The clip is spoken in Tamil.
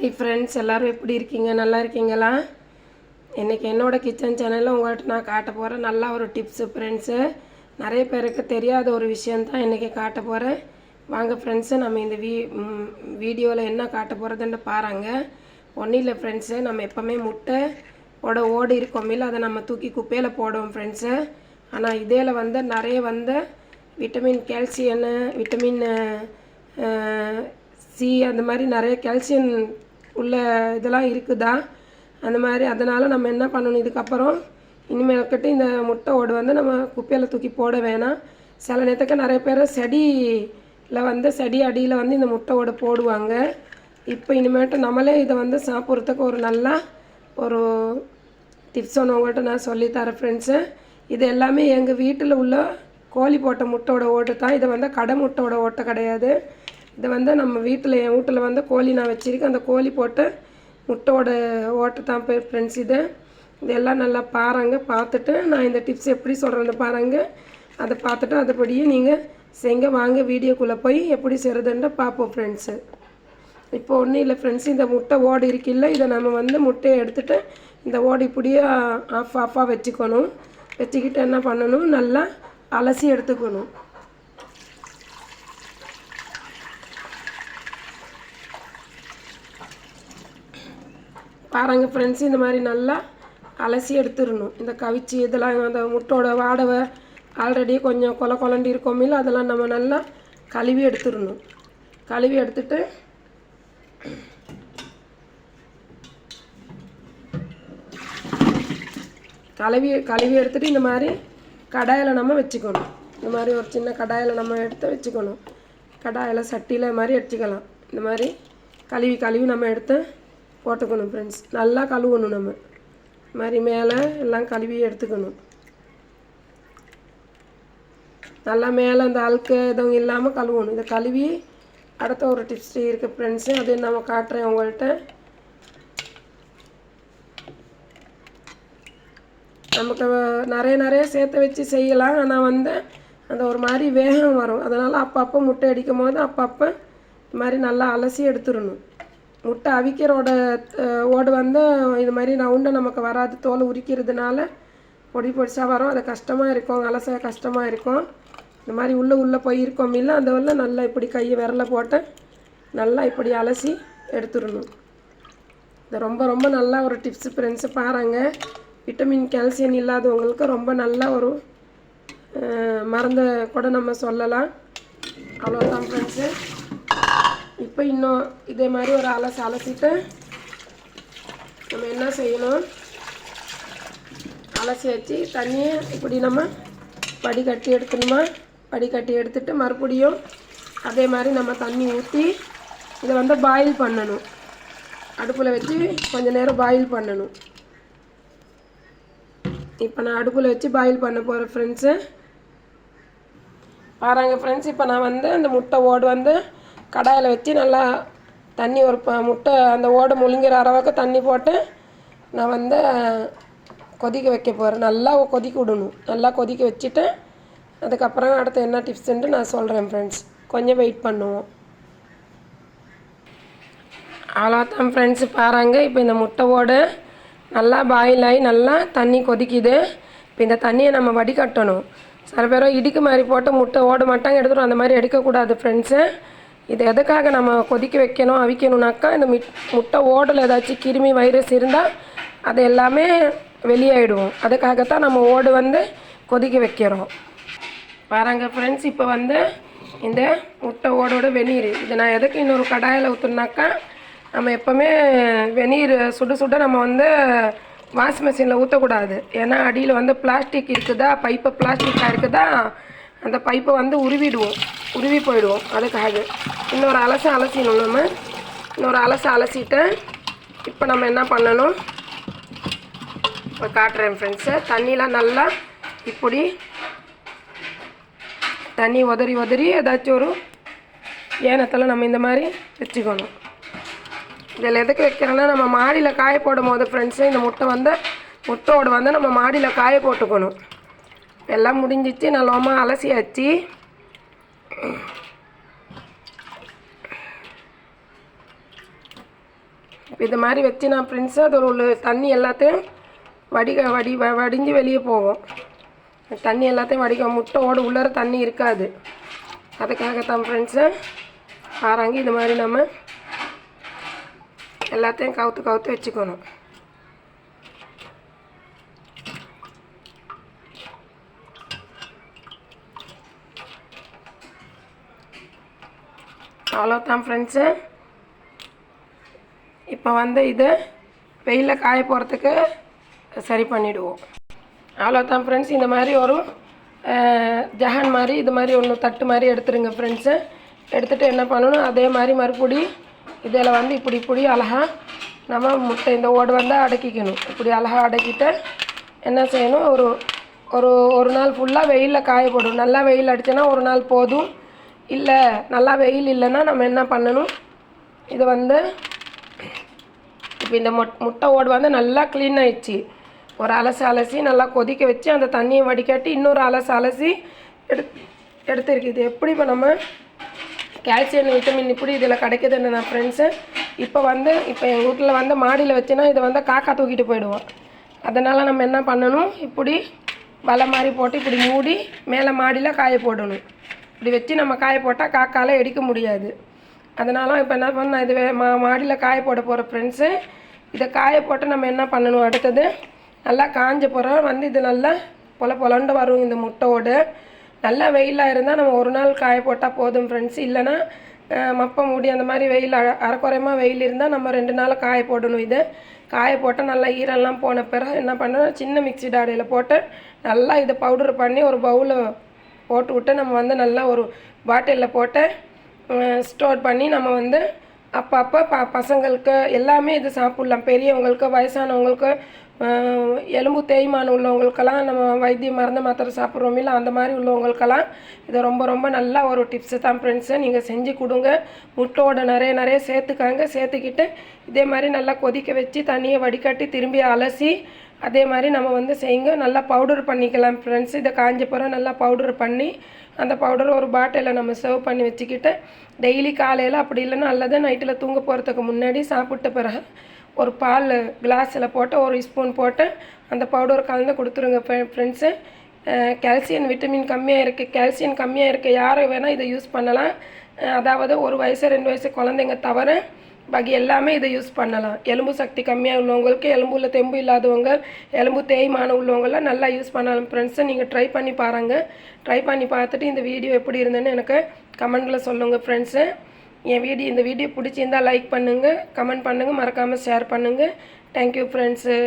ஹாய் ஃப்ரெண்ட்ஸ், எல்லோரும் எப்படி இருக்கீங்க? நல்லா இருக்கீங்களா? இன்றைக்கி என்னோடய கிச்சன் சேனலில் உங்கள்கிட்ட நான் காட்ட போகிறேன் நல்லா ஒரு டிப்ஸு ஃப்ரெண்ட்ஸு. நிறைய பேருக்கு தெரியாத ஒரு விஷயந்தான் இன்றைக்கி காட்ட போகிறேன். வாங்க ஃப்ரெண்ட்ஸு, நம்ம இந்த வீடியோவில் என்ன காட்ட போகிறதுன்னு பாருங்க. ஒன்றும் இல்லை ஃப்ரெண்ட்ஸு, நம்ம எப்போவுமே முட்டை ஓடு இருக்கோமில்ல, அதை நம்ம தூக்கி குப்பையில் போடுவோம் ஃப்ரெண்ட்ஸு. ஆனால் இதில் நிறைய விட்டமின் கால்சியம், விட்டமின் சி, அந்த மாதிரி நிறைய கால்சியம் உள்ள இதெல்லாம் இருக்குதா. அந்த மாதிரி அதனால் நம்ம என்ன பண்ணணும், இதுக்கப்புறம் இனிமேல்கிட்ட இந்த முட்டை ஓடு நம்ம குப்பையில் தூக்கி போட வேணாம். சில நேரத்துக்கு நிறைய பேர் செடியில் செடி அடியில் இந்த முட்டை ஓடு போடுவாங்க. இப்போ இனிமேட்டு நம்மளே இதை சாப்பிட்றதுக்கு ஒரு நல்ல ஒரு டிப்ஸ் ஒன்று உங்கள்கிட்ட நான் சொல்லித்தரேன் ஃப்ரெண்ட்ஸு. இது எல்லாமே எங்கள் வீட்டில் உள்ள கோழி போட்ட முட்டையோட ஓட்டு தான். இது கடை முட்டையோட ஓட்டை கிடையாது. இது நம்ம வீட்டில், என் வீட்டில் கோழி நான் வச்சுருக்கேன். அந்த கோழி போட்டு முட்டையோட ஓட்டு தான் ஃப்ரெண்ட்ஸ். இதெல்லாம் நல்லா பாருங்க. பார்த்துட்டு நான் இந்த டிப்ஸ் எப்படி சொல்கிறேன்னு பாருங்கள். அதை பார்த்துட்டு அதுபடியே நீங்கள் செய்ங்க. வாங்க வீடியோக்குள்ளே போய் எப்படி செய்கிறதுன்னு பார்ப்போம் ஃப்ரெண்ட்ஸு. இப்போ ஒன்றும் இல்லை ஃப்ரெண்ட்ஸ், இந்த முட்டை ஓடு இருக்குல்ல, இதை நம்ம முட்டையை எடுத்துகிட்டு இந்த ஓடு இப்படியே ஆஃபாக வச்சுக்கணும். வச்சுக்கிட்டு என்ன பண்ணணும், நல்லா அலசி எடுத்துக்கணும். பாருங்கள் ஃப்ரெண்ட்ஸ், இந்த மாதிரி நல்லா அலசி எடுத்துடணும். இந்த கவிச்சி இதெல்லாம் அந்த முட்டோட வாடவை ஆல்ரெடி கொஞ்சம் கொலண்டு இருக்கோமில்ல, அதெல்லாம் நம்ம நல்லா கழுவி எடுத்துடணும். கழுவி எடுத்துட்டு கழுவி எடுத்துகிட்டு இந்த மாதிரி கடாயில் நம்ம வச்சுக்கணும். இந்த மாதிரி ஒரு சின்ன கடாயில் நம்ம எடுத்து வச்சுக்கணும். கடாயில் சட்டியில் மாதிரி வச்சுக்கலாம். இந்த மாதிரி கழுவி நம்ம எடுத்து போட்டுக்கணும் ஃப்ரெண்ட்ஸ். நல்லா கழுவணும். நம்ம இது மாதிரி மேலே எல்லாம் கழுவி எடுத்துக்கணும். நல்லா மேலே அந்த அழுக்கு எதுவும் இல்லாமல் கழுவணும். இதை கழுவி அடுத்த ஒரு டிப்ஸ் இருக்குது ஃப்ரெண்ட்ஸு, அது நம்ம காட்டுறேன் உங்கள்கிட்ட. நமக்கு நிறைய சேர்த்து வச்சு செய்யலாம். ஆனால் அந்த ஒரு மாதிரி வேகம் வரும். அதனால் அப்பப்போ முட்டை அடிக்கும் போது அப்பப்போ இது மாதிரி நல்லா அலசி எடுத்துடணும். முட்டை அவிக்கிறோட ஓடு இது மாதிரி ரவுண்டை நமக்கு வராது. தோல் உரிக்கிறதுனால பொடிசாக வரும். அது கஷ்டமாக இருக்கும், அலச கஷ்டமாக இருக்கும். இந்த மாதிரி உள்ளே போய் இருக்கோம் இல்லை, அந்த நல்லா இப்படி கையை விரலை போட்டு நல்லா இப்படி அலசி எடுத்துடணும். இது ரொம்ப நல்லா ஒரு டிப்ஸு ஃப்ரெண்ட்ஸு. பாருங்கள், விட்டமின் கால்சியம் இல்லாதவங்களுக்கு ரொம்ப நல்ல ஒரு மருந்தை கூட நம்ம சொல்லலாம். அவ்வளோதான் ஃப்ரெண்ட்ஸு. இப்போ இன்னும் இதே மாதிரி ஒரு அலசிட்டு நம்ம என்ன செய்யணும், அலசி வச்சு தண்ணியை இப்படி நம்ம வடிகட்டி எடுக்கணுமா. வடிகட்டி எடுத்துட்டு மறுபடியும் அதே மாதிரி நம்ம தண்ணி ஊற்றி இதை பாயில் பண்ணணும். அடுப்பில் வச்சு கொஞ்சம் நேரம் பாயில் பண்ணணும். இப்போ நான் அடுப்பில் வச்சு பாயில் பண்ண போகிறேன் ஃப்ரெண்ட்ஸு. பாருங்கள் ஃப்ரெண்ட்ஸ், இப்போ நான் அந்த முட்டை ஓடு கடாயில் வச்சு நல்லா தண்ணி ஒரு முட்டை அந்த ஓடு முழுங்கிற அளவுக்கு தண்ணி போட்டு நான் கொதிக்க வைக்க போகிறேன். நல்லா கொதிக்க விடணும். நல்லா கொதிக்க வச்சுட்டு அதுக்கப்புறம் அடுத்து என்ன டிப்ஸுன்ட்டு நான் சொல்கிறேன் ஃப்ரெண்ட்ஸ். கொஞ்சம் வெயிட் பண்ணுவோம். அவ்வளோதான் ஃப்ரெண்ட்ஸு. பாருங்க, இப்போ இந்த முட்டை ஓடு நல்லா பாயில் ஆகி நல்லா தண்ணி கொதிக்குது. இப்போ இந்த தண்ணியை நம்ம வடிகட்டணும். சில பேரும் இடிக்கு மாதிரி போட்டு முட்டை ஓடு மட்டும் எடுத்துடும். அந்த மாதிரி எடுக்கக்கூடாது ஃப்ரெண்ட்ஸு. இது எதுக்காக நம்ம கொதிக்க வைக்கணும் அவிக்கணும்னாக்கா, இந்த முட்டை ஓடில் ஏதாச்சும் கிருமி வைரஸ் இருந்தால் அது எல்லாமே வெளியாகிடுவோம். அதுக்காகத்தான் நம்ம ஓடு கொதிக்க வைக்கிறோம். பாருங்கள் ஃப்ரெண்ட்ஸ், இப்போ இந்த முட்டை ஓடோட வெந்நீர் இதை நான் எதுக்கு இன்னொரு கடாயில் ஊற்றுனாக்கா, நம்ம எப்போவுமே வெந்நீர் சுட நம்ம வாஷ் மிஷினில் ஊற்றக்கூடாது. ஏன்னா அடியில் பிளாஸ்டிக் இருக்குதா, பைப்பு பிளாஸ்டிக்காக இருக்குதா, அந்த பைப்பை உருவி போயிடுவோம். அதுக்காக இன்னொரு அலசிடணும். நம்ம இன்னொரு அலசிட்டு இப்போ நம்ம என்ன பண்ணணும், இப்போ காட்டுறேன் ஃப்ரெண்ட்ஸு. தண்ணியெலாம் நல்லா இப்படி தண்ணி உதறி ஏதாச்சும் ஒரு ஏனத்தில் நம்ம இந்த மாதிரி வச்சுக்கணும். இதில் எதுக்கு வைக்கிறோன்னா, நம்ம மாடியில் காய போடும் போது ஃப்ரெண்ட்ஸு இந்த முட்டையோடு நம்ம மாடியில் காய போட்டுக்கணும். எல்லாம் முடிஞ்சிச்சு. நல்லமா அலசியாச்சு. இப்போ இது மாதிரி வச்சு நான் ஃப்ரெண்ட்ஸு அது உள்ள தண்ணி எல்லாத்தையும் வடிஞ்சு வெளியே போகும். தண்ணி எல்லாத்தையும் முட்டை ஓடு உள்ளார தண்ணி இருக்காது. அதுக்காகத்தான் ஃப்ரெண்ட்ஸு பாருங்க இது மாதிரி நம்ம எல்லாத்தையும் கவுத்து வச்சுக்கணும். அவ்வளோதான் ஃப்ரெண்ட்ஸு. இப்போ இது வெயிலில் காய போகிறதுக்கு சரி பண்ணிவிடுவோம். அவ்வளோதான் ஃப்ரெண்ட்ஸ். இந்த மாதிரி ஒரு ஜஹான் மாதிரி இது மாதிரி ஒன்று தட்டு மாதிரி எடுத்துருங்க ஃப்ரெண்ட்ஸு. எடுத்துகிட்டு என்ன பண்ணணும், அதே மாதிரி மறுபடி இதில் இப்படி அழகாக நம்ம முட்டை இந்த ஓடு அடக்கிக்கணும். இப்படி அழகாக அடக்கிட்டு என்ன செய்யணும், ஒரு நாள் ஃபுல்லாக வெயிலில் காய போடணும். நல்லா வெயில் அடித்தோன்னா ஒரு நாள் போதும். இல்லை நல்லா வெயில் இல்லைன்னா நம்ம என்ன பண்ணணும், இது இப்போ இந்த முட்டை ஓடு நல்லா க்ளீன் ஆயிடுச்சு. ஒரு அலசி நல்லா கொதிக்க வச்சு அந்த தண்ணியை வடிகட்டி இன்னொரு அலசி எடுத்துருக்கு. இது எப்படி இப்போ நம்ம கால்சியம் விட்டமின் இப்படி இதில் கிடைக்குதுன்னு நான் ஃப்ரெண்ட்ஸு இப்போ இப்போ எங்கள் வீட்டில் மாடியில் வச்சுன்னா இதை காக்கா தூக்கிட்டு போயிடுவோம். அதனால் நம்ம என்ன பண்ணணும், இப்படி வலை மாதிரி போட்டு இப்படி மூடி மேலே மாடியில் காய போடணும். இப்படி வச்சு நம்ம காய போட்டால் காக்கால் எடுக்க முடியாது. அதனால இப்போ என்ன பண்ண, இது மாடியில் காய போட போகிற ஃப்ரெண்ட்ஸு. இதை காய போட்டு நம்ம என்ன பண்ணணும், அடுத்தது நல்லா காஞ்ச பிறகு இது நல்லா பொலண்டு வரும். இந்த முட்டையோடு நல்லா வெயிலாக இருந்தால் நம்ம ஒரு நாள் காய போட்டால் போதும் ஃப்ரெண்ட்ஸ். இல்லைன்னா மப்ப மூடி அந்த மாதிரி வெயில் அரைக்குறையமாக வெயில் இருந்தால் நம்ம 2 நாள் காய போடணும். இது காய போட்டால் நல்லா ஈரெல்லாம் போன பிறகு என்ன பண்ணணும், சின்ன மிக்ஸி டாடையில் போட்டு நல்லா இதை பவுடர் பண்ணி ஒரு பவுலில் போட்டு விட்டு நம்ம நல்லா ஒரு பாட்டிலில் போட்டு ஸ்டோர் பண்ணி நம்ம அப்பப்போ பசங்களுக்கு எல்லாமே இது சாப்பிட்லாம். பெரியவங்களுக்கு, வயசானவங்களுக்கு, எலும்பு தேய்மானம் உள்ளவங்களுக்கெல்லாம் நம்ம வைத்திய மருந்து மாத்திரை சாப்பிட்றோம் இல்லை, அந்த மாதிரி உள்ளவங்களுக்கெல்லாம் இது ரொம்ப நல்ல ஒரு டிப்ஸு தான் ஃப்ரெண்ட்ஸு. நீங்கள் செஞ்சு கொடுங்க. முட்டையோட நிறைய சேர்த்துக்கிட்டு இதே மாதிரி நல்லா கொதிக்க வச்சு தண்ணியை வடிகட்டி திரும்பி அலசி அதே மாதிரி நம்ம செய்யுங்க. நல்லா பவுடர் பண்ணிக்கலாம் ஃப்ரெண்ட்ஸ். இதை காஞ்ச பிறகு நல்லா பவுடர் பண்ணி அந்த பவுடர் ஒரு பாட்டிலில் நம்ம சர்வ் பண்ணி வச்சுக்கிட்டு டெய்லி காலையில் அப்படி இல்லைன்னா அல்லது நைட்டில் தூங்க போகிறதுக்கு முன்னாடி சாப்பிட்ட பிறகு ஒரு பால் கிளாஸில் போட்டு ஒரு ஸ்பூன் போட்டு அந்த பவுடர் கலந்து கொடுத்துருங்க ஃப்ரெண்ட்ஸு. கால்சியம் விட்டமின் கம்மியாக இருக்குது யாரும் வேணால் இதை யூஸ் பண்ணலாம். அதாவது 1 வயசு 2 வயசு குழந்தைங்க தவிர பாக்கி எல்லாமே இதை யூஸ் பண்ணலாம். எலும்பு சக்தி கம்மியாக உள்ளவங்களுக்கு, எலும்புல தெம்பு இல்லாதவங்க, எலும்பு தேய்மானம் உள்ளவங்களாம் நல்லா யூஸ் பண்ணலாம் ஃப்ரெண்ட்ஸை. நீங்கள் ட்ரை பண்ணி பாருங்கள். ட்ரை பண்ணி பார்த்துட்டு இந்த வீடியோ எப்படி இருந்ததுன்னு எனக்கு கமெண்ட்டில் சொல்லுங்கள் ஃப்ரெண்ட்ஸு. இந்த வீடியோ பிடிச்சிருந்தால் லைக் பண்ணுங்கள், கமெண்ட் பண்ணுங்கள், மறக்காமல் ஷேர் பண்ணுங்கள். Thank you friends.